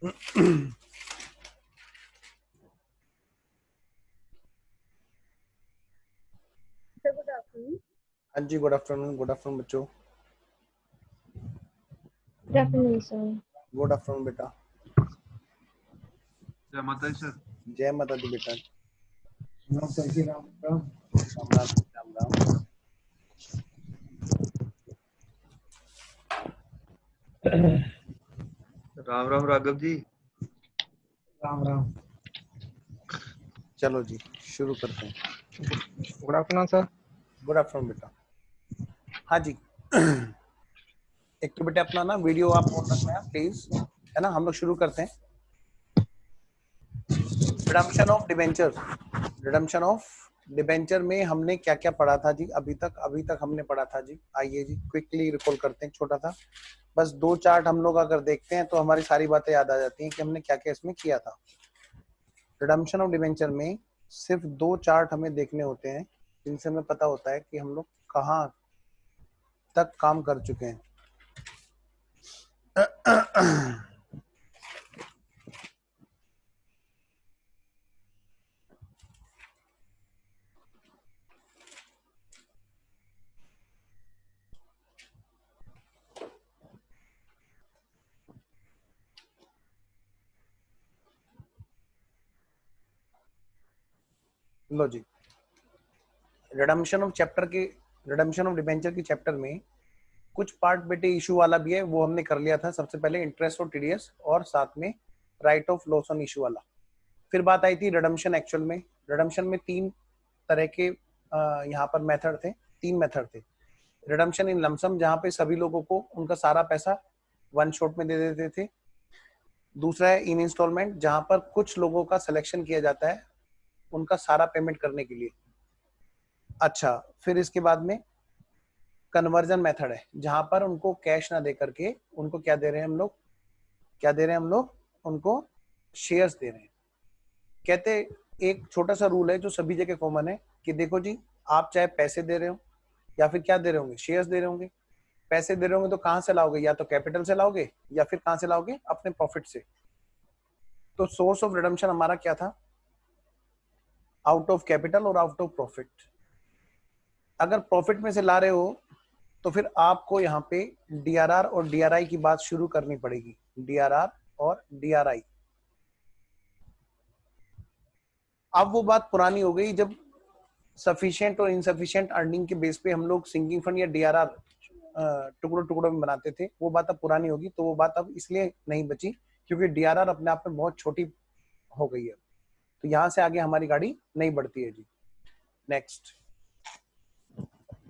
Good afternoon. हाँ जी, good afternoon बच्चों। Good afternoon sir. Good afternoon बेटा। जय माता दी सर। जय माता दी बेटा। राम सर जी, राम राम। राम राम राम राम। राम राम राघव जी। राम राम। चलो जी शुरू करते हैं। Good afternoon sir. Good afternoon बेटा। हाँ जी। एक तो बेटा अपना ना वीडियो आप ऑन रखना है प्लीज, है ना। हम लोग शुरू करते हैं। Redemption of debenture. Redemption of debenture में हमने क्या क्या पढ़ा था जी अभी तक हमने पढ़ा था जी। आइए जी क्विकली रिकॉल करते हैं। छोटा था बस 2 चार्ट हम लोग अगर देखते हैं तो हमारी सारी बातें याद आ जाती हैं कि हमने क्या क्या इसमें किया था। रिडम्पशन ऑफ डिबेंचर में सिर्फ 2 चार्ट हमें देखने होते हैं जिनसे हमें पता होता है कि हम लोग कहाँ तक काम कर चुके हैं। लो जी, रिडम्पशन ऑफ डिबेंचर की चैप्टर में कुछ पार्ट बेटे इशू वाला भी है, वो हमने कर लिया था। सबसे पहले इंटरेस्ट और टीडीएस और साथ में right of loss on issue वाला। फिर बात आई थी रिडम्पशन एक्चुअल में। रिडम्पशन में 3 तरह के यहाँ पर मेथड थे, 3 मेथड थे। रिडम्पशन इन लमसम जहाँ पे सभी लोगों को उनका सारा पैसा वन शॉट में दे देते थे। दूसरा है इन इंस्टॉलमेंट जहाँ पर कुछ लोगों का सिलेक्शन किया जाता है उनका सारा पेमेंट करने के लिए। अच्छा, फिर इसके बाद में कन्वर्जन मेथड है जहां पर उनको कैश ना दे करके उनको क्या दे रहे हैं हम लोग उनको शेयर्स दे रहे हैं। कहते एक छोटा सा रूल है जो सभी जगह कॉमन है कि देखो जी, आप चाहे पैसे दे रहे हो या फिर क्या दे रहे होंगे, शेयर्स दे रहे होंगे। पैसे दे रहे होंगे तो कहां से लाओगे, या तो कैपिटल से लाओगे या फिर कहां से लाओगे, अपने प्रॉफिट से। तो सोर्स ऑफ रिडम्पशन हमारा क्या था, आउट ऑफ कैपिटल और आउट ऑफ प्रॉफिट। अगर प्रॉफिट में से ला रहे हो तो फिर आपको यहाँ पे डीआरआर और डीआरआई की बात शुरू करनी पड़ेगी। डीआरआर और डीआरआई। अब वो बात पुरानी हो गई जब सफिशिएंट और इनसफिशिएंट अर्निंग के बेस पे हम लोग सिंकिंग फंड या डीआरआर टुकड़ों टुकड़ों में बनाते थे। वो बात अब पुरानी होगी, तो वो बात अब इसलिए नहीं बची क्योंकि डीआरआर अपने आप में बहुत छोटी हो गई है। तो यहाँ से आगे हमारी गाड़ी नहीं बढ़ती है जी। नेक्स्ट,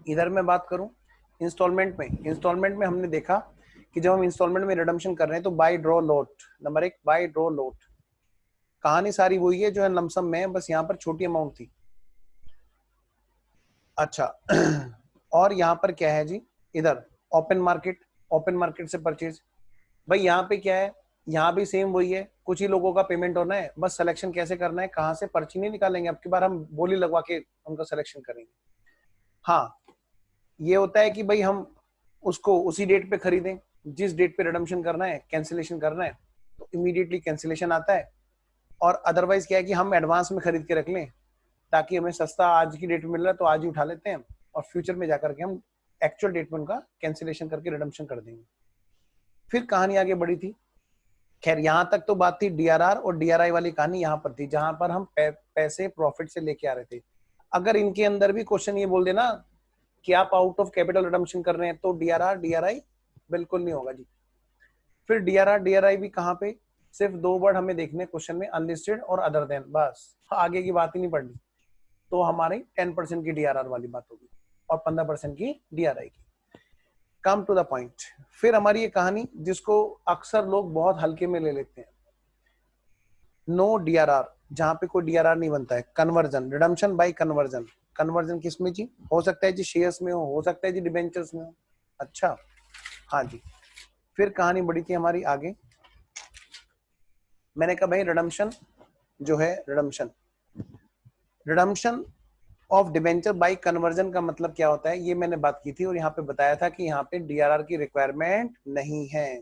इधर मैं बात करूं इंस्टॉलमेंट में हमने देखा कि जब हम इंस्टॉलमेंट में रिडम्पशन कर रहे हैं तो by draw lot. Number 1 by draw lot. कहानी सारी वही है जो है लमसम में, बस यहाँ पर छोटी अमाउंट थी। अच्छा और यहाँ पर क्या है जी, इधर ओपन मार्केट से परचेज। भाई यहाँ पे क्या है, यहाँ भी सेम वही है, कुछ ही लोगों का पेमेंट होना है, बस सिलेक्शन कैसे करना है, कहाँ से पर्ची नहीं निकालेंगे, अब की बार हम बोली लगवा के उनका सिलेक्शन करेंगे। हाँ, ये होता है कि भाई हम उसको उसी डेट पे खरीदें जिस डेट पे रिडम्पशन करना है, कैंसिलेशन करना है तो इमीडिएटली कैंसिलेशन आता है। और अदरवाइज क्या है कि हम एडवांस में खरीद के रख लें ताकि हमें सस्ता आज की डेट में मिल रहा है तो आज ही उठा लेते हैं और फ्यूचर में जाकर के हम एक्चुअल डेट में उनका कैंसिलेशन करके रिडम्पशन कर देंगे। फिर कहानी आगे बढ़ी थी। खैर यहाँ तक तो बात थी डीआरआर और डीआरआई वाली कहानी यहाँ पर थी जहां पर हम पैसे प्रॉफिट से लेके आ रहे थे। अगर इनके अंदर भी क्वेश्चन ये बोल देना कि आप आउट ऑफ कैपिटल रिडम्पशन कर रहे हैं तो डीआरआर डीआरआई बिल्कुल नहीं होगा जी। फिर डीआरआर डीआरआई भी कहाँ पे, सिर्फ 2 वर्ड हमें देखने क्वेश्चन में, अनलिस्टेड और अदर देन, बस आगे की बात ही नहीं पढ़नी। तो हमारी 10% की डीआरआर वाली बात होगी और 15% की डीआरआई की। Come to the point. फिर हमारी ये कहानी जिसको अक्सर लोग बहुत हल्के में ले लेते हैं, नो डीआरआर, जहां पे कोई डीआरआर नहीं बनता है। Conversion, redemption by conversion. Conversion किस में जी, हो सकता है जी शेयर्स में हो सकता है जी डिबेंचर्स में हो। अच्छा हाँ जी। फिर कहानी बढ़ी थी हमारी आगे। मैंने कहा भाई रिडम्पशन जो है, redemption of debenture bye conversion का मतलब क्या होता है, ये मैंने बात की थी और यहाँ पे बताया था कि यहाँ पे डीआरआर की रिक्वायरमेंट नहीं है।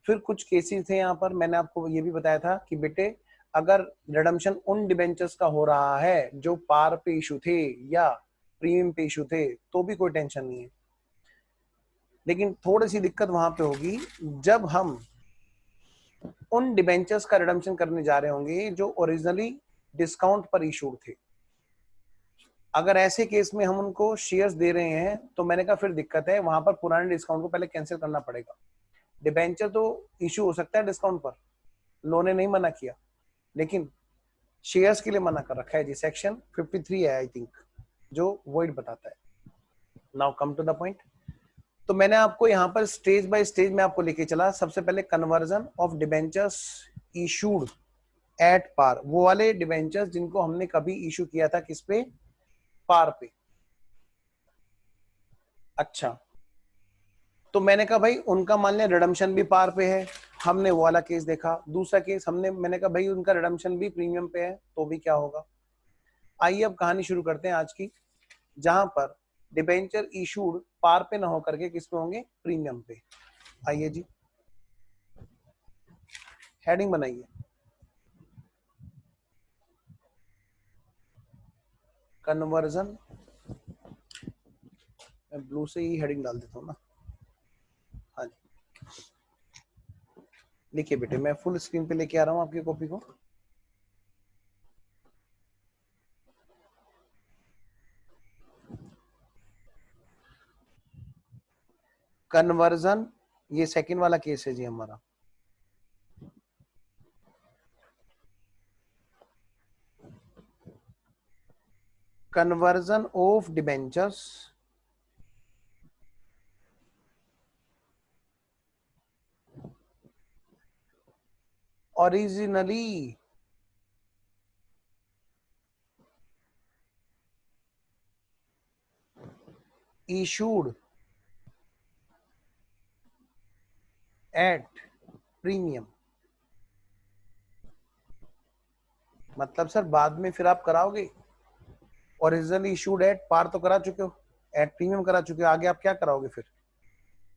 फिर कुछ केसेस थे यहाँ पर, मैंने आपको ये भी बताया था कि बेटे अगर रिडम्पशन उन डिबेंचर्स का हो रहा है जो पार पे इशू थे या प्रीमियम पे इशू थे तो भी कोई टेंशन नहीं है। लेकिन थोड़ी सी दिक्कत वहां पे होगी जब हम उन डिबेंचर्स का रिडम्पशन करने जा रहे होंगे जो ओरिजिनली डिस्काउंट पर इशूड थे। अगर ऐसे केस में हम उनको शेयर्स दे रहे हैं तो मैंने कहा फिर दिक्कत है, वहां पर पुराने डिस्काउंट को पहले कैंसिल करना पड़ेगा। डिबेंचर तो इशू हो सकता है डिस्काउंट पर, लो ने नहीं मना किया, लेकिन शेयर्स के लिए मना कर रखा है जी। सेक्शन 53 है आई थिंक जो वॉइड बताता है। Now come to the point. तो मैंने आपको यहाँ पर स्टेज बाय स्टेज में आपको लेके चला। सबसे पहले conversion of debentures issued at par, वो वाले डिबेंचर्स जिनको हमने कभी इशू किया था किस पे, पार पे। अच्छा, तो मैंने कहा भाई उनका मान लिया रिडम्पशन भी पार पे है, हमने वो वाला केस देखा। दूसरा केस मैंने कहा भाई उनका रिडम्पशन भी प्रीमियम पे है तो भी क्या होगा। आइए अब कहानी शुरू करते हैं आज की, जहां पर डिबेंचर इशूड पार पे ना होकर के किस पे होंगे, प्रीमियम पे। आइए जी, हेडिंग बनाइए। कन्वर्जन, मैं ब्लू से ही हेडिंग डाल देता हूँ ना। हाँ जी, लिखिए बेटे, मैं फुल स्क्रीन पे लेके आ रहा हूँ आपकी कॉपी को। कन्वर्जन, ये सेकंड वाला केस है जी हमारा। Conversion of debentures originally issued at premium। मतलब सर बाद में फिर आप कराओगे, ओरिजिनली इशूड एट पार तो करा चुके हो, एट प्रीमियम करा चुके हो, आगे आप क्या कराओगे फिर,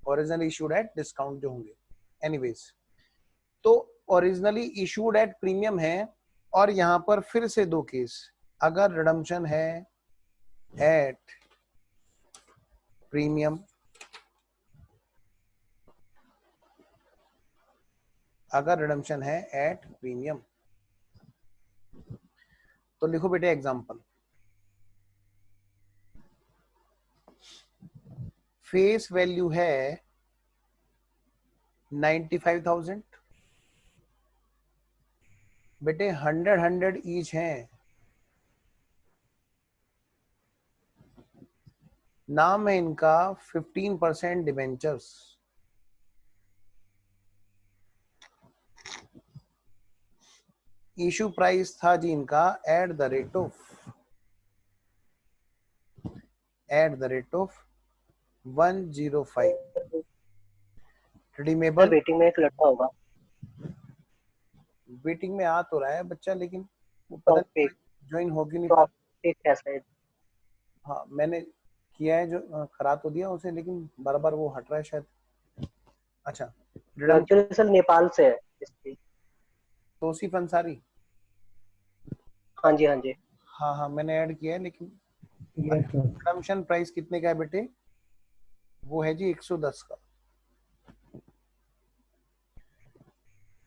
ओरिजिनली इशूड एट डिस्काउंट जो होंगे। एनीवेज, तो ओरिजिनली इशूड एट प्रीमियम है, और यहां पर फिर से दो केस, अगर रिडम्पशन है एट प्रीमियम, अगर रिडम्पशन है एट प्रीमियम तो लिखो बेटे एग्जांपल। फेस वैल्यू है 95,000, बेटे 100 ईच हैं। नाम है इनका 15% डिबेंचर्स। इशू प्राइस था जी इनका eight the rate of 105। Redeemable, waiting में एक लड़का होगा वेटिंग में आ तो रहा है बच्चा, लेकिन वो तो पता पे नहीं ज्वाइन होगी नहीं। तो आप एक कैसा है। हाँ मैंने किया है, जो करा तो दिया उसे, लेकिन बार बार वो हट रहा है शायद। अच्छा, एक्चुअली सर नेपाल से है इसकी। तौसीफ अंसारी, हाँ जी हाँ जी। हाँ हाँ मैंने ऐड किया है, लेकिन यस सर। रिडम्पशन प्राइस कितने का है बेटे, वो है जी 110 का।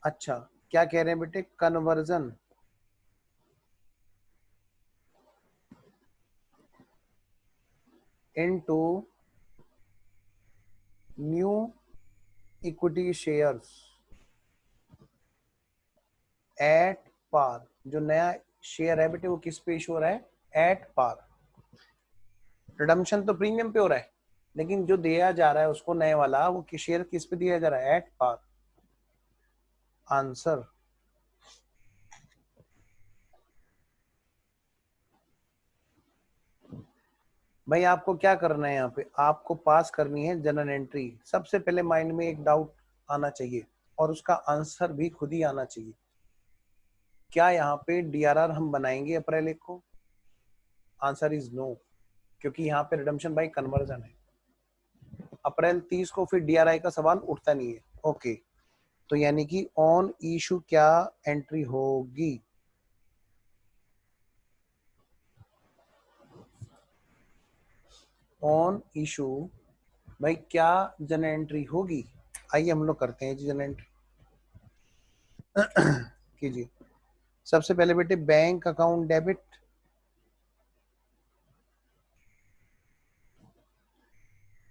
अच्छा, क्या कह रहे हैं बेटे, conversion into new equity shares at par. जो नया शेयर है बेटे वो किस पे इशू हो रहा है, एट पार। रिडम्पशन तो प्रीमियम पे हो रहा है, लेकिन जो दिया जा रहा है उसको नए वाला, वो शेयर किस पे दिया जा रहा है, एट पार। आंसर भाई आपको क्या करना है, यहाँ पे आपको पास करनी है जनरल एंट्री। सबसे पहले माइंड में एक डाउट आना चाहिए और उसका आंसर भी खुद ही आना चाहिए। क्या यहाँ पे डीआरआर हम बनाएंगे अप्रैल 1 को? आंसर इज नो, क्योंकि यहाँ पे रिडम्पशन बाय कन्वर्जन है। अप्रैल 30 को फिर डीआरआई का सवाल उठता नहीं है। ओके, तो यानी कि ऑन इशू क्या एंट्री होगी? ऑन इशू भाई क्या जर्नल एंट्री होगी? आइए हम लोग करते हैं जी जर्नल एंट्री कीजिए। सबसे पहले बेटे बैंक अकाउंट डेबिट,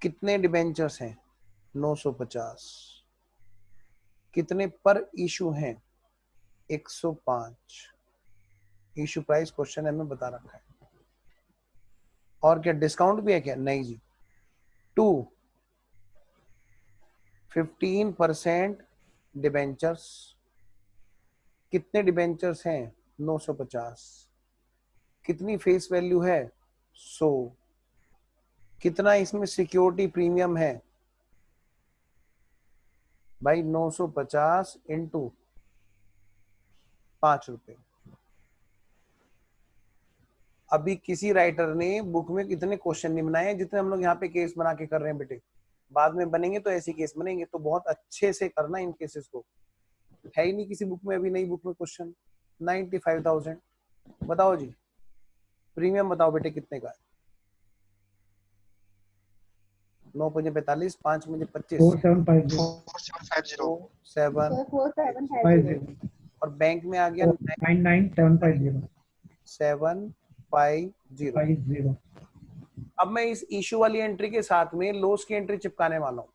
कितने डिबेंचर्स हैं? 950। कितने पर इशू हैं? 105। इशू प्राइस क्वेश्चन है में बता रखा है। और क्या डिस्काउंट भी है क्या? नहीं जी। 2 15% डिबेंचर्स, कितने डिबेंचर्स हैं? 950। कितनी फेस वैल्यू है? 100। कितना इसमें सिक्योरिटी प्रीमियम है? भाई 950 इंटू 5 रुपए। अभी किसी राइटर ने बुक में कितने क्वेश्चन नहीं बनाए जितने हम लोग यहाँ पे केस बना के कर रहे हैं बेटे। बाद में बनेंगे तो ऐसे केस बनेंगे, तो बहुत अच्छे से करना इन केसेस को। है ही नहीं किसी बुक में, अभी नई बुक में क्वेश्चन। 95,000। बताओ जी प्रीमियम बताओ बेटे कितने का है? 9 पंजे 45, 5 पंजे 25, 4750 4750। और बैंक में आ गया 99750 750। अब मैं इस इशू वाली एंट्री के साथ में लॉस की एंट्री चिपकाने वाला हूं।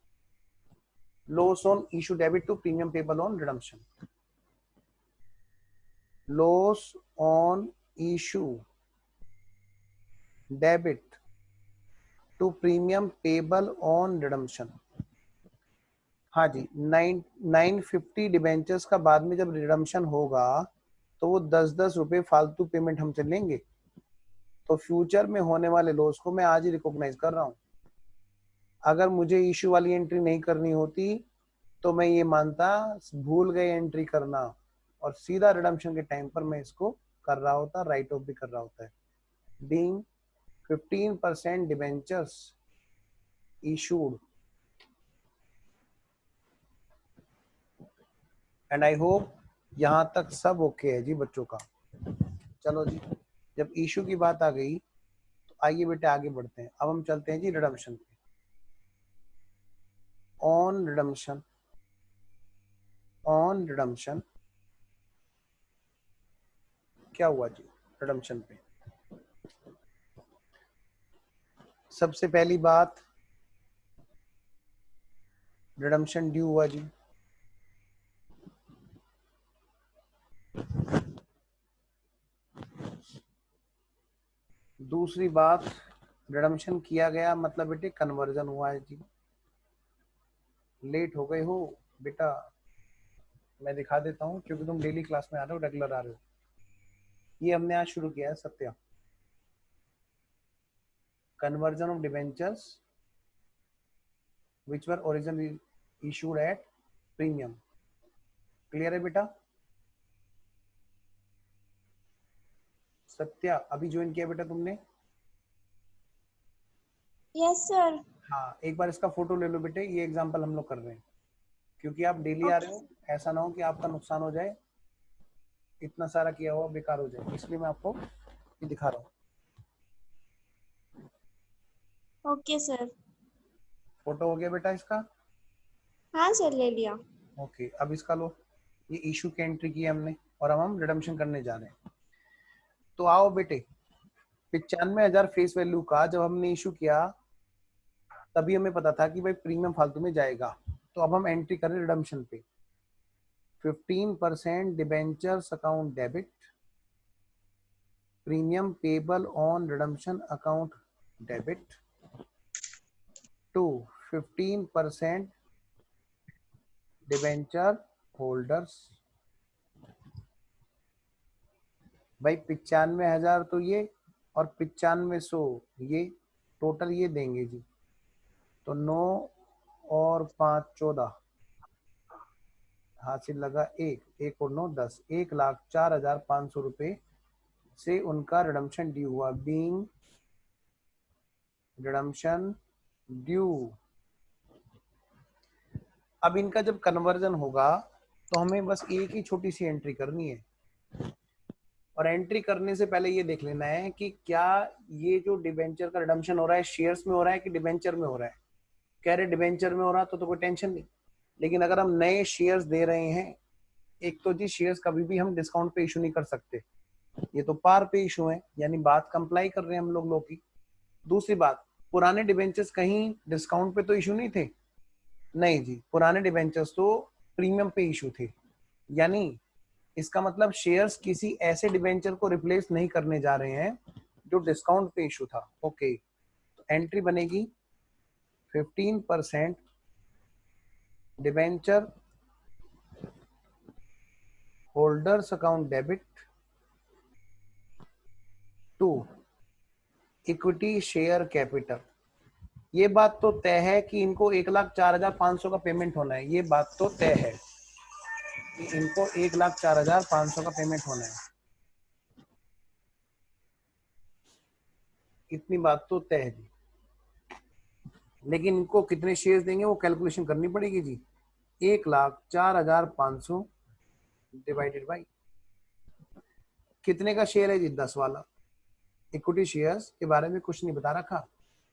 Loss on issue debit to premium payable on redemption. Loss on issue debit to premium payable on redemption. हाँ जी, 950 डिबेंचर्स का बाद में जब रिडम्पशन होगा तो वो 10-10 रुपए फालतू पेमेंट हमसे लेंगे। तो फ्यूचर में होने वाले लॉस को मैं आज ही रिकॉग्नाइज कर रहा हूं। अगर मुझे इशू वाली एंट्री नहीं करनी होती तो मैं ये मानता भूल गए एंट्री करना, और सीधा रिडम्पशन के टाइम पर मैं इसको कर रहा होता, राइट ऑफ भी कर रहा होता है। Being 15% debentures issued, and I hope यहां तक सब ओके है जी बच्चों का। चलो जी, जब इशू की बात आ गई तो आइए बेटे आगे बढ़ते हैं। अब हम चलते हैं जी रिडम्पशन पे। ऑन रिडम्पशन, ऑन रिडम्पशन क्या हुआ जी? रिडम्पशन पे सबसे पहली बात रिडम्पशन ड्यू हुआ जी। दूसरी बात रिडम्पशन किया गया मतलब बेटे कन्वर्जन हुआ है जी। लेट हो गए हो बेटा, मैं दिखा देता हूँ क्योंकि तुम डेली क्लास में आ रहे हो, रेगुलर आ रहे हो। ये हमने आज शुरू किया है Satya, conversion of debentures which were originally issued at premium। Clear है बेटा? सत्या अभी ज्वाइन किया बेटा तुमने? Yes sir. हाँ, एक बार इसका फोटो ले लो बेटे, ये एग्जांपल हम लोग कर रहे हैं क्योंकि आप डेली आ रहे हो, ऐसा ना हो कि आपका नुकसान हो जाए, इतना सारा किया हुआ बेकार हो जाए, इसलिए मैं आपको ये दिखा रहा हूँ। Okay sir. फोटो हो गया बेटा इसका? हाँ सर, ले लिया। ओके, अब इसका लो, ये इशू की एंट्री की है हमने और अब हम रिडम्पशन करने जा रहे हैं। तो आओ बेटे, 95,000 फेस वैल्यू का जब हमने इशू किया तभी हमें पता था कि भाई प्रीमियम फालतू में जाएगा। तो अब हम एंट्री करें रिडम्पशन पे। 15% debentures account debit, premium payable on redemption account debit to 15% debenture holders. भाई 95,000 तो ये और 9500 ये, टोटल ये देंगे जी। तो 9 और 5 14, हासिल लगा 1 और 9 10, 1,04,500 रुपए से उनका रिडम्पशन ड्यू हुआ। Being redemption due. अब इनका जब कन्वर्जन होगा तो हमें बस एक ही छोटी सी एंट्री करनी है, और एंट्री करने से पहले ये देख लेना है कि क्या ये जो डिबेंचर का रिडम्पशन हो रहा है शेयर्स में हो रहा है कि डिबेंचर में हो रहा है। कह रहे डिबेंचर में हो रहा तो कोई टेंशन नहीं, लेकिन अगर हम नए शेयर्स दे रहे हैं, एक तो जी शेयर्स कभी भी हम डिस्काउंट पे इशू नहीं कर सकते, ये तो पार पे इशू है, यानी बात कंप्लाई कर रहे हैं हम लोग की। दूसरी बात, पुराने डिबेंचर्स कहीं डिस्काउंट पे तो इशू नहीं थे, नहीं जी, पुराने डिबेंचर्स तो प्रीमियम पे इशू थे, यानी इसका मतलब शेयर्स किसी ऐसे डिबेंचर को रिप्लेस नहीं करने जा रहे हैं जो डिस्काउंट पे इशू था। ओके, तो एंट्री बनेगी 15% debenture holders account debit to equity share capital. ये बात तो तय है कि इनको 1,04,500 का पेमेंट होना है, ये बात तो तय है कि इनको 1,04,500 का पेमेंट होना है, इतनी बात तो तय है जी। लेकिन इनको कितने शेयर्स देंगे वो कैलकुलेशन करनी पड़ेगी जी। 1,04,500 डिवाइडेड बाई कितने का शेयर है जी, 10 वाला। इक्विटी शेयर्स के बारे में कुछ नहीं बता रखा,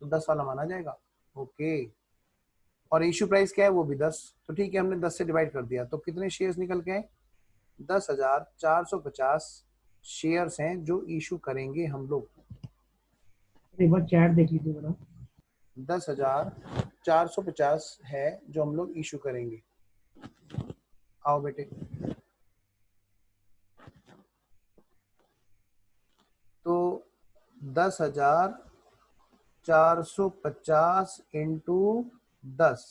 तो 10 वाला माना जाएगा। ओके, और इश्यू प्राइस क्या है, वो भी 10, तो ठीक है, हमने 10 से डिवाइड कर दिया, तो कितने शेयर्स निकल के आए, 10,450 शेयर्स हैं जो इशू करेंगे हम लोग। एक बार चैट देख लीजिए बड़ा। 10,450 है जो हम लोग इशू करेंगे। आओ बेटे, तो 10,450 इंटू 10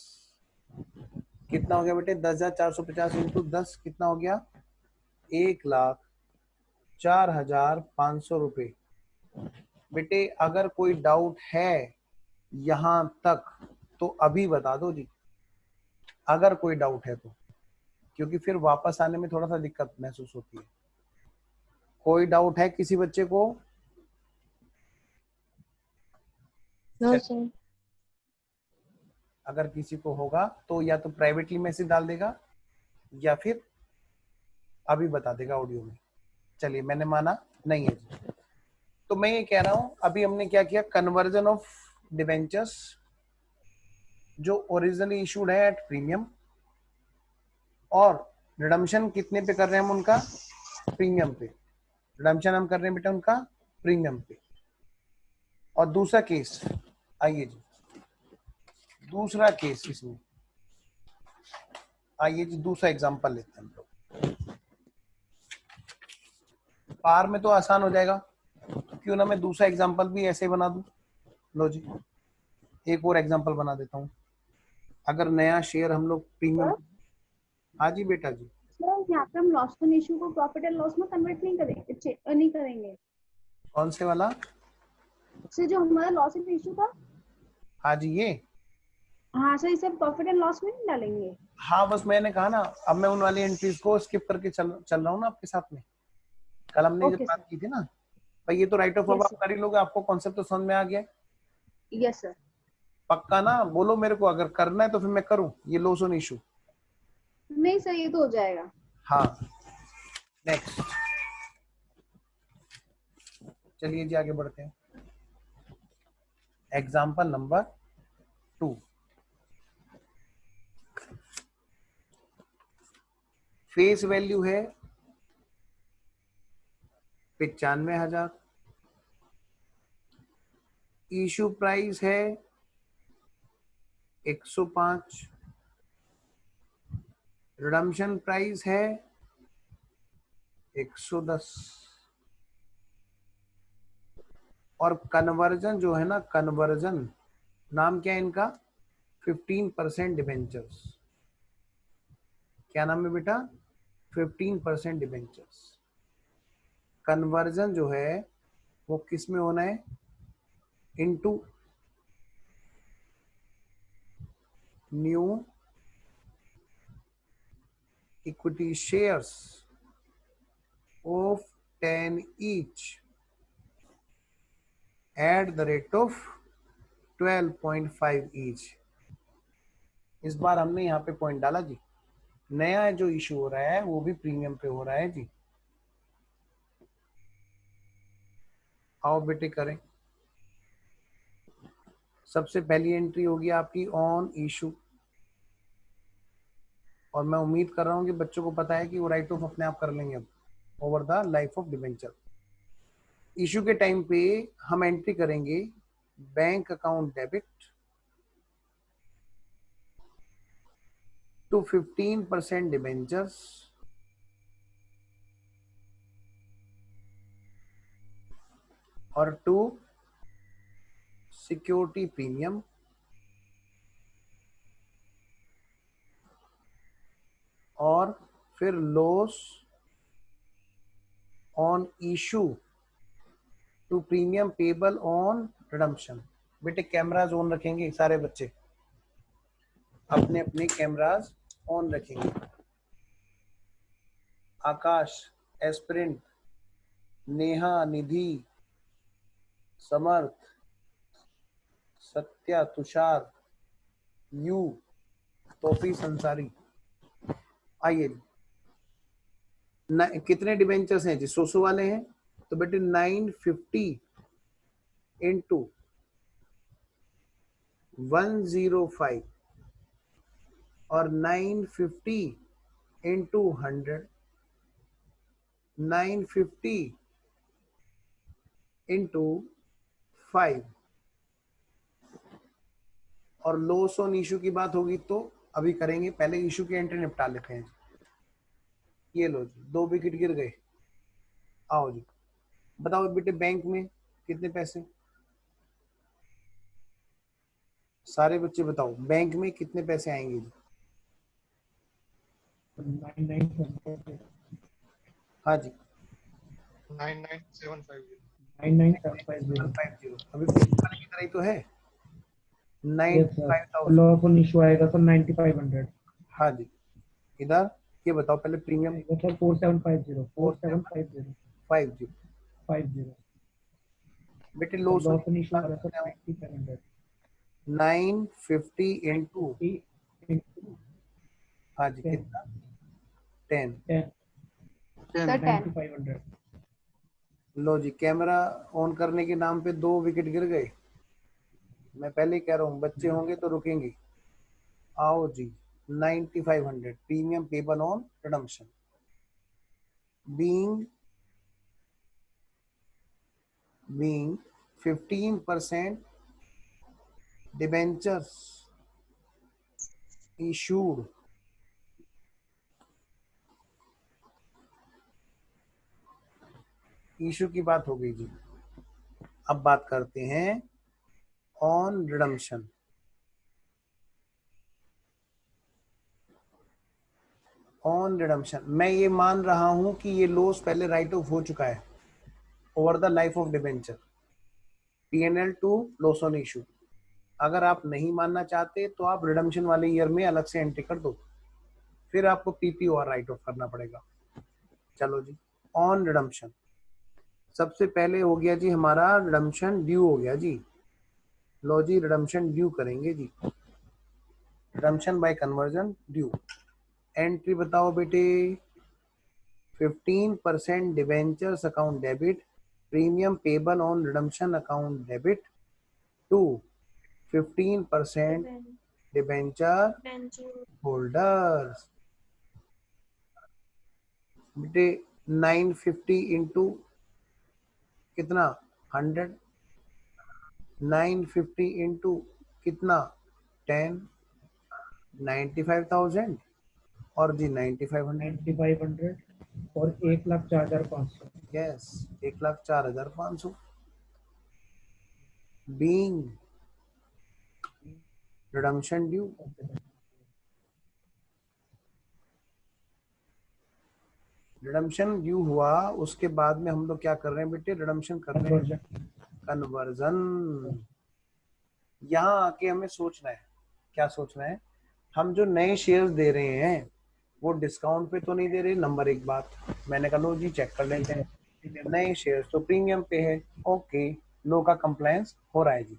कितना हो गया बेटे, 10,450 इंटू 10 कितना हो गया, 1,04,500 रुपये। बेटे अगर कोई डाउट है यहां तक तो अभी बता दो जी, अगर कोई डाउट है तो, क्योंकि फिर वापस आने में थोड़ा सा दिक्कत महसूस होती है। कोई डाउट है किसी बच्चे को? No sir. अगर किसी को होगा तो या तो प्राइवेटली मैसेज डाल देगा या फिर अभी बता देगा ऑडियो में। चलिए, मैंने माना नहीं है जी। तो मैं ये कह रहा हूं, अभी हमने क्या किया, कन्वर्जन ऑफ डिबेंचर्स जो ओरिजिनली इशूड है एट प्रीमियम, और रिडम्पशन कितने पे कर रहे हैं हम उनका, प्रीमियम पे। रिडम्पशन हम कर रहे हैं बेटा उनका प्रीमियम पे। और दूसरा केस, आइए जी, दूसरा केस इसमें, आइए जी दूसरा एग्जांपल लेते हैं हम लोग। पार में तो आसान हो जाएगा, तो क्यों ना मैं दूसरा एग्जांपल भी ऐसे बना दूं। लो जी, एक और एग्जांपल बना देता हूं। अगर नया शेयर हम लोग प्रीमियम, हाँ जी बेटा जी, सर यहाँ पे हम लॉस ऑन इशू को प्रॉफिट एंड लॉस में कन्वर्ट नहीं करेंगे। कौन से वाला? सर जो हमारा लॉस ऑन इशू था, हाँ जी ये, हाँ सर इसे प्रॉफिट एंड लॉस में नहीं डालेंगे। हाँ बस मैंने कहा ना, अब मैं उन वाली एंट्रीज को स्किप करके चल रहा हूँ ना आपके साथ में। कल हमने जब ओके बात सर। की थी ना भाई, ये तो राइट ऑफ यस आप सर। कर ही लोगे, आपको कॉन्सेप्ट तो समझ में आ गया। Yes sir. पक्का ना, बोलो मेरे को, अगर करना है तो फिर मैं करूं ये लॉस ऑन इशू। नहीं सर ये तो हो जाएगा। हाँ, नेक्स्ट, चलिए जी आगे बढ़ते हैं। एग्जाम्पल नंबर 2, फेस वैल्यू है 95,000, इशू प्राइस है 105, रिडम्पशन प्राइस है 110, और कन्वर्जन जो है ना, कन्वर्जन नाम क्या है इनका, 15% डिबेंचर्स। क्या नाम है बेटा, 15% डिबेंचर्स। कन्वर्जन जो है वो किस में होना है, into new equity shares of 10 each at the rate of 12.5 each। इस बार हमने यहाँ पे पॉइंट डाला जी, नया जो इशू हो रहा है वो भी प्रीमियम पे हो रहा है जी। आओ बेटे करें। सबसे पहली एंट्री होगी आपकी ऑन इशू, और मैं उम्मीद कर रहा हूं कि बच्चों को पता है कि वो राइट ऑफ अपने आप कर लेंगे अब over the life of debenture. Issue के टाइम पे हम एंट्री करेंगे bank account debit to 15% debentures और टू सिक्योरिटी प्रीमियम और फिर loss on issue to premium payable on redemption. बेटे कैमराज ऑन रखेंगे सारे बच्चे, अपने अपने कैमराज ऑन रखेंगे। आकाश, एस्पिरेंट, नेहा, निधि, समर्थ, सत्या, तुषार, यू, तोफी, संसारी। आइए कितने डिबेंचर्स हैं जी? 100 वाले हैं तो बेटे 950 इंटू 105 और 950 इंटू 100, 950 इंटू 5 और लॉस ऑन इशू की बात होगी तो अभी करेंगे, पहले इशू की एंट्री निपटा लेते हैं। ये लो जी, 2 विकेट गिर गए। आओ जी बताओ बेटे बैंक में कितने पैसे, सारे बच्चे बताओ बैंक में कितने पैसे आएंगे जी? 9975 हाँ जी 99750 99750। अभी वाले की तरह ही तो है। Yes sir, 95,000। Loss on issue आएगा सर 9500। हाँ जी इधर ये बताओ पहले प्रीमियम। सर 4750 4750 50 50। बेटे लॉस लॉस ऑन इशू आ रहा है सर 9500। 950 इंटू, 50 हाँ जी कितना, 10। 10 सर 10 9500। लो जी कैमरा ऑन करने के नाम पे 2 विकेट गिर गए। मैं पहले ही कह रहा हूँ बच्चे होंगे तो रुकेंगे। आओ जी 9500 premium payable on redemption being 15% debentures issued issue की बात हो गई जी। अब बात करते हैं ऑन रिडम्पशन। ऑन रिडम्पशन मैं ये मान रहा हूं कि ये लॉस पहले राइट ऑफ हो चुका है over the life of debenture, PNL to loss on issue. अगर आप नहीं मानना चाहते तो आप रिडम्पशन वाले ईयर में अलग से एंट्री कर दो, फिर आपको पीपीओआर राइट ऑफ करना पड़ेगा। चलो जी ऑन रिडम्पशन सबसे पहले हो गया जी हमारा रिडम्पशन ड्यू हो गया जी। लो जी रिडम्पशन ड्यू करेंगे जी, redemption by conversion due. Entry बताओ बेटे, 15% debentures account debit premium payable on redemption account debit to 15% debenture holders. बेटे 950 इंटू कितना 100, 950 इंटू कितना 10, 95,000 और जी 9500। 9500 और 1,04,500। Yes 1,04,500 being redemption due. Redemption due हुआ उसके बाद में हम लोग क्या कर रहे हैं बेटे, रिडम्पशन कर रहे हैं कन्वर्जन। यहाँ आके हमें सोचना है, क्या सोचना है, हम जो नए शेयर्स दे रहे हैं वो डिस्काउंट पे तो नहीं दे रहे। नंबर एक बात मैंने कहा लो जी चेक कर लेते हैं, नए शेयर्स तो प्रीमियम पे है, ओके लो का कंप्लायंस हो रहा है जी।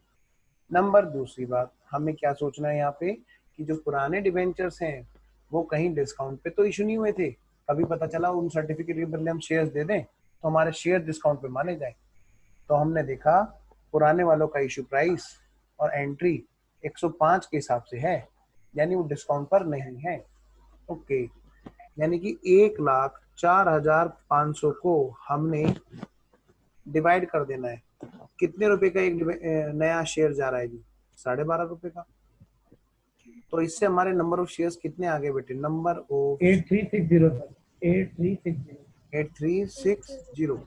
नंबर दूसरी बात हमें क्या सोचना है यहाँ पे कि जो पुराने डिबेंचर्स हैं वो कहीं डिस्काउंट पे तो इशू नहीं हुए थे, कभी पता चला उन सर्टिफिकेट के बदले हम शेयर्स दे दें तो हमारे शेयर डिस्काउंट पे माने जाए। तो हमने देखा पुराने वालों का इशू प्राइस और एंट्री 105 के हिसाब से है, यानी वो डिस्काउंट पर नहीं है। ओके, यानी कि 1,04,500 को हमने डिवाइड कर देना है। कितने रुपए का एक नया शेयर जा रहा है जी? 12.5 रुपए का। तो इससे हमारे नंबर ऑफ शेयर्स कितने आ गए बेटे? Number of 8360 sir, 8360। 8360।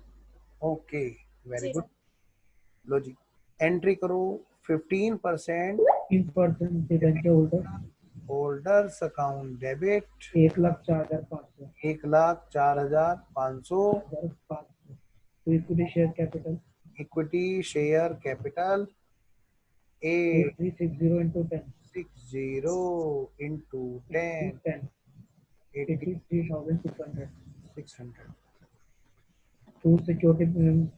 Okay, very good. लो जी, एंट्री करो 15% 3% debenture holder holders account debit 1,04,500। 1,04,500। तो equity share capital equity share capital 8360 into 10 860 into 10 10 83,600। 600 to security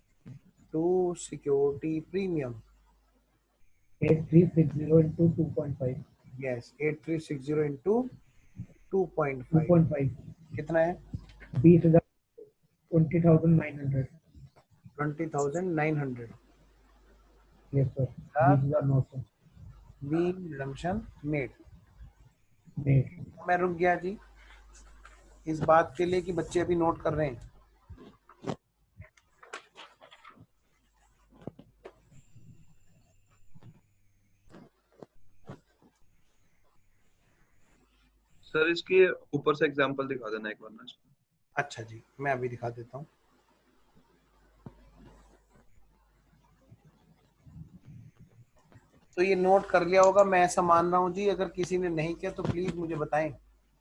to security premium. 8360 into 2.5 Yes, 8360 into 2.5 2.5 कितना है? 20,000 20,900। 20,900। Yes sir, 20,900 We redemption made। Date. मैं रुक गया जी इस बात के लिए कि बच्चे अभी नोट कर रहे हैं। सर इसके ऊपर से एग्जांपल दिखा देना एक बार ना। अच्छा जी, मैं अभी दिखा देता हूँ। तो ये नोट कर लिया होगा, मैं ऐसा मान रहा हूँ जी। अगर किसी ने नहीं किया तो प्लीज मुझे बताएं,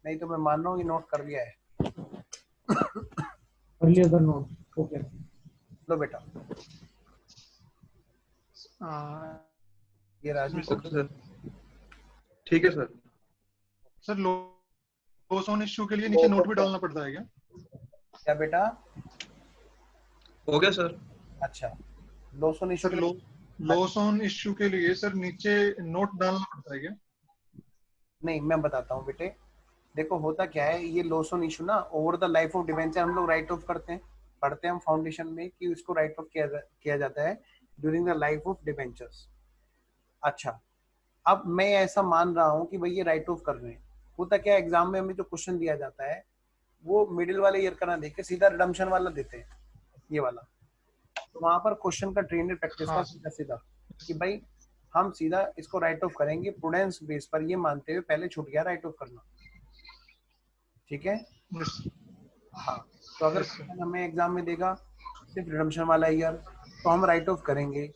नहीं तो मैं मान रहा हूँ ये नोट कर लिया है। कर लिया सर नोट। ओके लो बेटा, ये राजू। ओके सर, ठीक है sir. Sir loss on issue के लिए नीचे नोट भी डालना पड़ता है क्या? क्या बेटा? हो गया सर। अच्छा, lotion issue. Sir loss on issue के लिए सर नीचे नोट डालना पड़ता है क्या? नहीं, मैं बताता हूँ बेटे। देखो होता क्या है, ये लोसन इशू ना over the life of debenture हम लोग राइट ऑफ करते हैं, पढ़ते हैं हम फाउंडेशन में कि इसको राइट ऑफ किया जाता है during the life of debentures. अच्छा, अब मैं ऐसा मान रहा हूँ कि भाई ये राइट ऑफ कर रहे हैं। होता क्या है, एग्जाम में हमें जो क्वेश्चन दिया जाता है वो मिडिल वाले ईयर का ना देके सीधा रिडम्पशन वाला देते हैं, ये वाला। तो वहां पर क्वेश्चन का ट्रेंड प्रैक्टिस का सीधा सीधा कि भाई हम सीधा इसको राइट ऑफ करेंगे प्रूडेंस बेस पर, ये मानते हुए पहले छूट गया राइट ऑफ करना। ठीक है? हाँ, तो अगर हमें एग्जाम में देगा सिर्फ रिडम्पशन वाला ईयर तो हम राइट ऑफ करेंगे,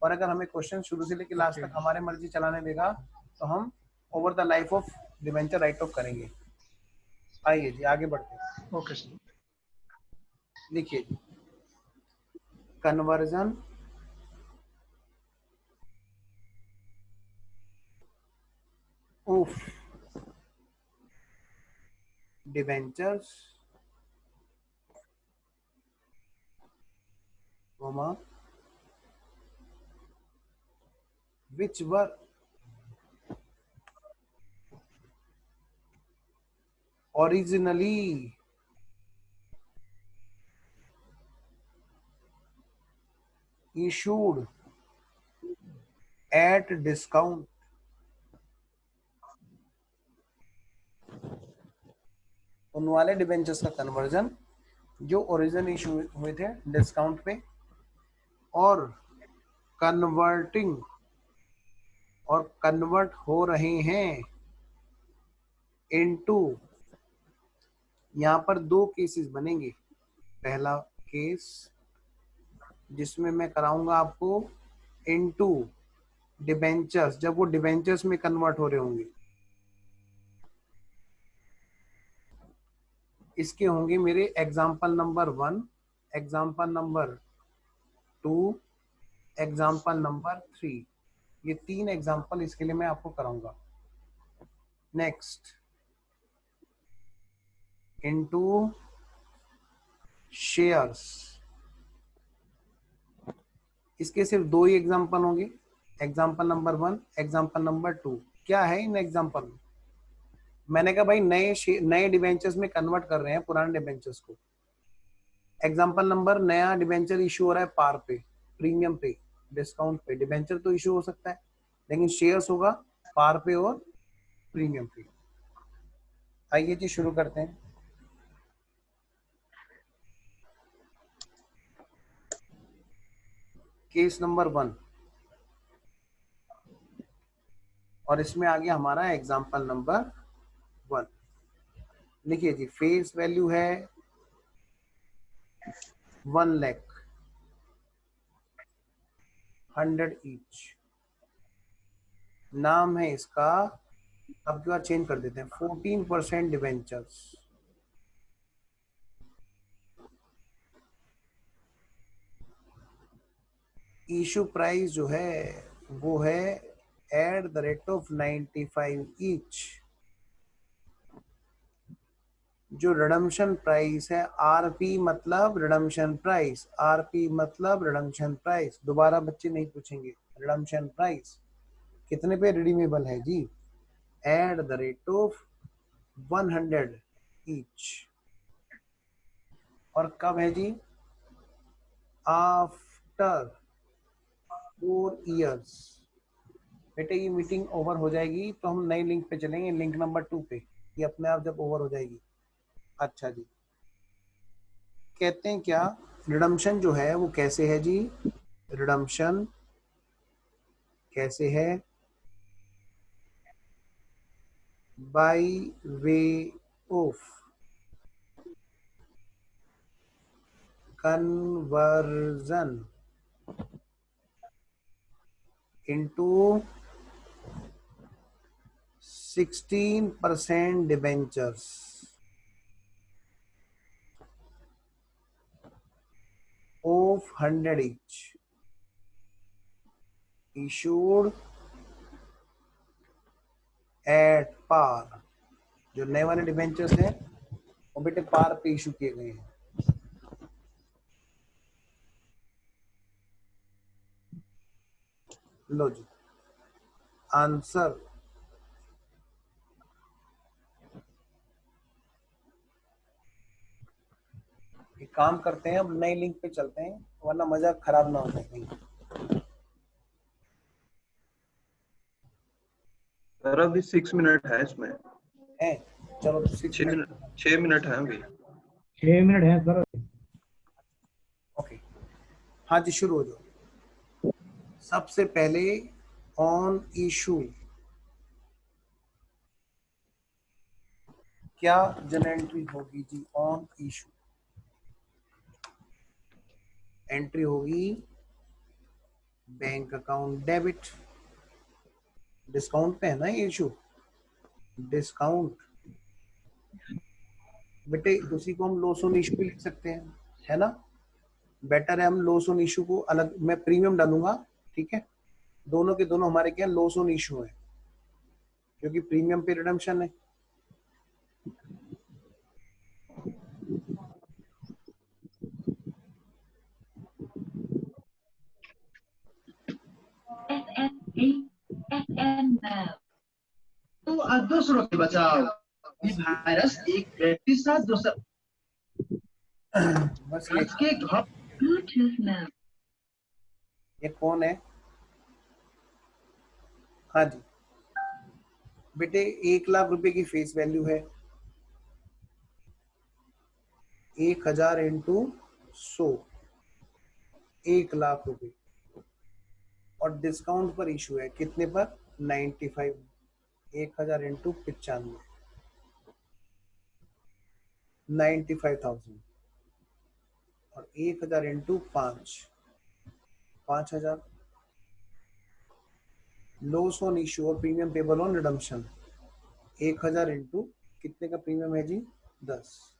और अगर हमें क्वेश्चन शुरू से लेकर लास्ट तक हमारे मर्जी चलाने देगा तो हम over the life of debenture write off करेंगे। आइए जी आगे बढ़ते हैं। Okay sir. लिखिए जी, conversion of debentures which were originally issued at discount उन वाले डिबेंचर्स का कन्वर्जन जो ओरिजिनल इशू हुए थे डिस्काउंट पे, और कन्वर्टिंग और कन्वर्ट हो रहे हैं इनटू, यहाँ पर दो केसेस बनेंगे। पहला केस जिसमें मैं कराऊंगा आपको इनटू डिबेंचर्स, जब वो डिबेंचर्स में कन्वर्ट हो रहे होंगे, इसके होंगे मेरे example number 1, example number 2, example number 3। ये 3 एग्जाम्पल इसके लिए मैं आपको कराऊंगा। नेक्स्ट, इनटू शेयर्स, इसके सिर्फ 2 ही एग्जाम्पल होंगे, एग्जाम्पल नंबर 1, एग्जाम्पल नंबर 2। क्या है इन एग्जाम्पल में? मैंने कहा भाई नए डिबेंचर्स में कन्वर्ट कर रहे हैं पुराने डिबेंचर्स को। एग्जांपल नंबर, नया डिबेंचर इशू हो रहा है पार पे, प्रीमियम पे, डिस्काउंट पे। डिबेंचर तो इशू हो सकता है लेकिन शेयर्स होगा पार पे और प्रीमियम पे। आइए जी शुरू करते हैं। केस नंबर 1 और इसमें आ गया हमारा एग्जांपल नंबर 1। लिखिए जी, फेस वैल्यू है 1 लाख 100 ईच। नाम है इसका, अब की बार चेंज कर देते हैं, 14% डिवेंचर्स। इशू प्राइस जो है वो है eight the rate of 95 each. जो रिडम्पशन प्राइस है, आरपी मतलब रिडम्पशन प्राइस, आरपी मतलब रिडम्पशन प्राइस। दोबारा बच्चे नहीं पूछेंगे, रिडम्पशन प्राइस कितने पे रिडीमेबल है जी, at the rate of 100 each. और कब है जी, आफ्टर 4 इयर्स। बेटे ये मीटिंग ओवर हो जाएगी तो हम नई लिंक पे चलेंगे, लिंक नंबर 2 पे, ये अपने आप जब ओवर हो जाएगी। अच्छा जी, कहते हैं क्या, रिडम्पशन जो है वो कैसे है जी, रिडम्पशन कैसे है, by way of conversion into 16% debentures of 100 each issued at par। जो नए वाले डिबेंचर्स हैं वो बेटे पार पे इशू किए गए हैं। लो जी आंसर, एक काम करते हैं, अब नई लिंक पे चलते हैं वरना मजाक खराब ना हो जाए कहीं। सर अभी 6 मिनट है इसमें। है चलो तो 6 मिनट है अभी। 6 मिनट है सर। ओके हाँ जी शुरू हो जाओ। सबसे पहले ऑन इशू क्या जनरल एंट्री होगी जी, ऑन इशू एंट्री होगी बैंक अकाउंट डेबिट। डिस्काउंट पे है ना ये इशू, डिस्काउंट। बेटे उसी को हम लॉस ऑन इशू भी लिख सकते हैं, है ना। बेटर है हम लॉस ऑन इशू को अलग, मैं प्रीमियम डालूंगा, ठीक है। दोनों के दोनों हमारे क्या लॉस ऑन इशू है क्योंकि प्रीमियम पे रिडम्पशन है। तो दूसरों से बचाओ, ये वायरस एक व्यक्ति से दूसरा बस के ब्लूटूथ में। ये कौन है, हाँ जी बेटे 1 लाख रुपए की फेस वैल्यू है, 1000 इंटू 100, 1 लाख रुपए। और डिस्काउंट पर इशू है कितने पर, 95, 1000 इंटू 95, 95,000 और 1000 इंटू 5, 5000। लॉस ऑन इशू और premium payable on redemption, 1000 into कितने का प्रीमियम है जी, 10,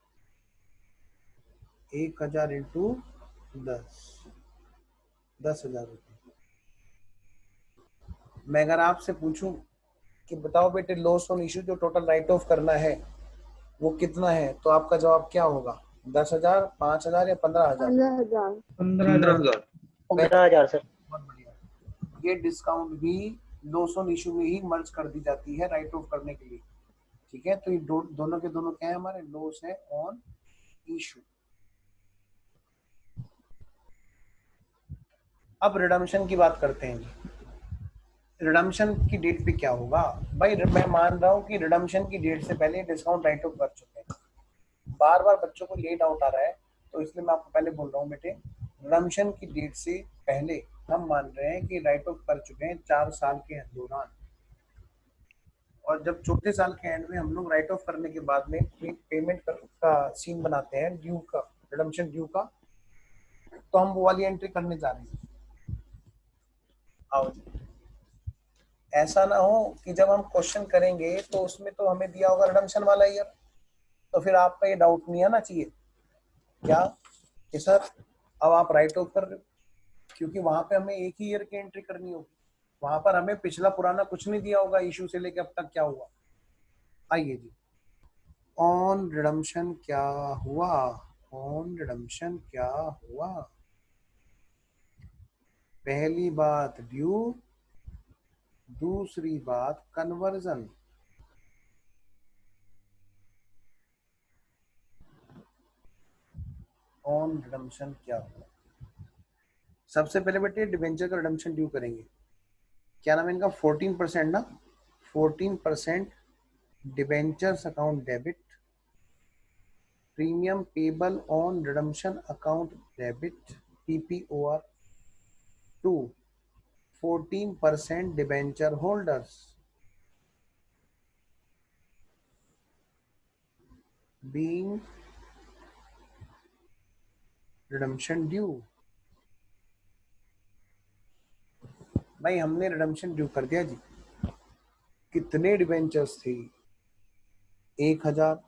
1000 इंटू 10,000 रुपये। मैं अगर आपसे पूछूं कि बताओ बेटे लॉस ऑन इशू जो टोटल राइट ऑफ करना है वो कितना है, तो आपका जवाब क्या होगा, 10,000, 5,000 या 15,000? 15,000। 15,000। 15,000 सर। बहुत बढ़िया। ये डिस्काउंट भी लॉस ऑन इशू में ही मर्ज कर दी जाती है राइट ऑफ करने के लिए, ठीक है, तो ये दोनों के दोनों क्या है हमारे लॉस है ऑन इशू। अब रिडम्पशन की बात करते हैं जी। रिडम्पशन की डेट पे क्या होगा भाई, मैं मान रहा हूँ कि रिडम्पशन की डेट से पहले डिस्काउंट राइट ऑफ कर चुके हैं। बार बार बच्चों को ये डाउट आ रहा है, तो इसलिए मैं आपको पहले बोल रहा हूँ बेटे, रिडम्पशन की डेट से पहले हम मान रहे हैं कि राइट ऑफ कर चुके हैं 4 साल के दौरान, और जब चौथे साल के एंड में हम लोग राइट ऑफ करने के बाद में पेमेंट का सीन बनाते हैं ड्यू का, रिडम्पशन ड्यू का, तो हम वो वाली एंट्री करने जा रहे हैं। आओ जी, ऐसा ना हो कि जब हम क्वेश्चन करेंगे तो उसमें तो हमें दिया होगा रिडम्पशन वाला ईयर, तो फिर आपका ये डाउट नहीं आना चाहिए क्या कि सर अब आप राइट ऑफ कर रहे हो, क्योंकि वहां पे हमें एक ही ईयर की एंट्री करनी होगी, वहां पर हमें पिछला पुराना कुछ नहीं दिया होगा इशू से लेके अब तक क्या हुआ। आइए जी, ऑन रिडम्पशन क्या हुआ, ऑन रिडम्पशन क्या हुआ। पहली बात ड्यू, दूसरी बात कन्वर्जन। ऑन रिडम्पशन क्या हुआ, सबसे पहले बेटे डिबेंचर का रिडम्पशन ड्यू करेंगे। क्या नाम है इनका, 14% ना, 14% debentures account debit, premium payable on redemption account debit PPOR to 14% debenture holders being redemption due. भाई हमने रिडम्पशन ड्यू कर दिया जी। कितने डिबेंचर्स थे, 1000,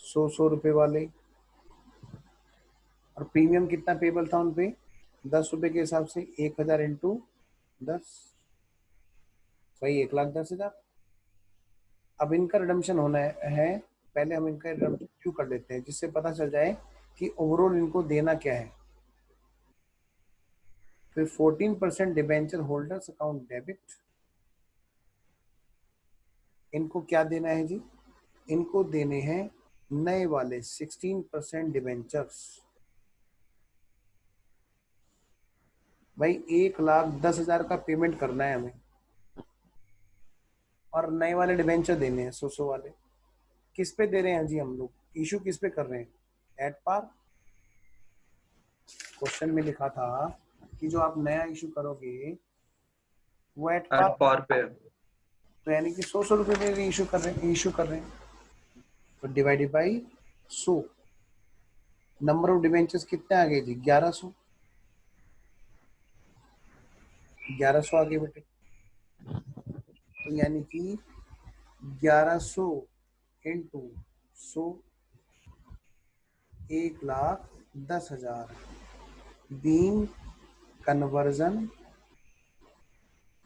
100 रुपए वाले, और प्रीमियम कितना पेबल था उनपे, 10 रुपए के हिसाब से 1000 इंटू 10, वही 1,10,000। अब इनका रिडम्पशन होना है, पहले हम इनका रिडम्पशन ड्यू कर लेते हैं जिससे पता चल जाए कि ओवरऑल इनको देना क्या है। फिर 14% डिबेंचर होल्डर्स अकाउंट डेबिट, इनको क्या देना है जी, इनको देने हैं नए वाले 16% डिबेंचर्स। भाई 1,10,000 का पेमेंट करना है हमें, और नए वाले डिबेंचर देने हैं 100 वाले। किस पे दे रहे हैं जी हम लोग, इशू किस पे कर रहे हैं, एट पार। क्वेश्चन में लिखा था कि जो आप नया इशू करोगे वो एट पार पे है। तो यानी कि 100 रुपए में इशू कर रहे हैं, तो divided by 100। Number of debentures कितने आ गए जी, 1100 आ गए बेटे। तो यानी कि 1100 इंटू 100, 1,10,000 बीइंग कन्वर्जन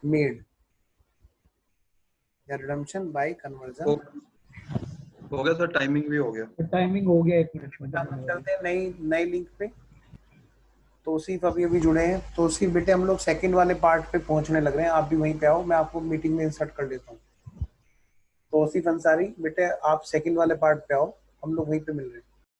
मेड या रिडम्पशन बाय कन्वर्जन। हो गया सर, टाइमिंग भी हो गया। टाइमिंग हो गया, 1 मिनट में चलते हैं नई लिंक पे। तौसीफ अभी जुड़े हैं। तौसीफ बेटे हम लोग सेकंड वाले पार्ट पे पहुंचने लग रहे हैं, आप भी वहीं पे आओ, मैं आपको मीटिंग में इंसर्ट कर देता हूँ। तौसीफ अंसारी बेटे आप सेकंड वाले पार्ट पे आओ, हम लोग वहीं पे मिल रहे हैं।